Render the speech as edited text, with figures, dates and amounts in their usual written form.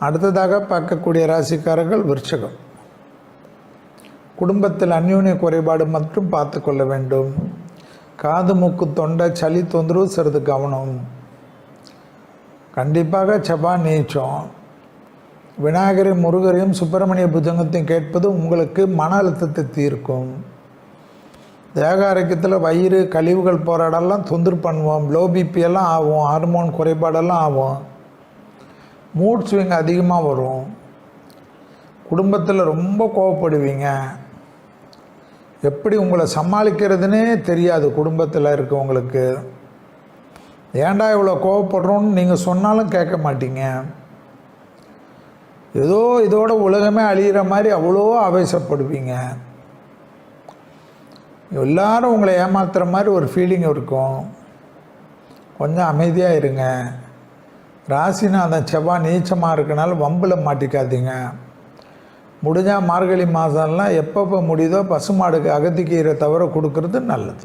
அடுத்ததாக பார்க்கக்கூடிய ராசிக்காரர்கள் விருச்சிகம். குடும்பத்தில் அந்யோன்ய குறைபாடு மட்டும் பார்த்து கொள்ள வேண்டும். காது மூக்கு தொண்டை சளி தொந்தரவு சிறிது கவனம். கண்டிப்பாக செவ்வாய் நீச்சம். விநாயகரையும் முருகரையும் சுப்பிரமணிய புஜங்கத்தையும் கேட்பது உங்களுக்கு மன அழுத்தத்தை தீர்க்கும். தேக ஆரோக்கியத்தில் வயிறு கழிவுகள் போராடெல்லாம் தொந்தரவு பண்ணுவோம். லோ பிபியெல்லாம் ஆகும். ஹார்மோன் குறைபாடெல்லாம் ஆகும். மூட் ஸ்விங் அதிகமாக வரும். குடும்பத்தில் ரொம்ப கோவப்படுவீங்க. எப்படி உங்களை சமாளிக்கிறதுனே தெரியாது. குடும்பத்தில் இருக்கவங்களுக்கு ஏன்டா இவ்வளோ கோவப்படுறோன்னு நீங்கள் சொன்னாலும் கேட்க மாட்டீங்க. ஏதோ இதோட உலகமே அழிகிற மாதிரி அவ்வளோ ஆவேசப்படுவீங்க. எல்லாரும் உங்களை ஏமாத்துகிற மாதிரி ஒரு ஃபீலிங் இருக்கும். கொஞ்சம் அமைதியாக இருங்க. ராசிநாதன் செவ்வாய் நீச்சமாக இருக்கனால வம்பில் மாட்டிக்காதீங்க. முடிஞ்சால் மார்கழி மாதம்லாம் எப்பப்போ முடியுதோ பசுமாடுக்கு அகத்திக்கீரை தவிர கொடுக்கறது நல்லது.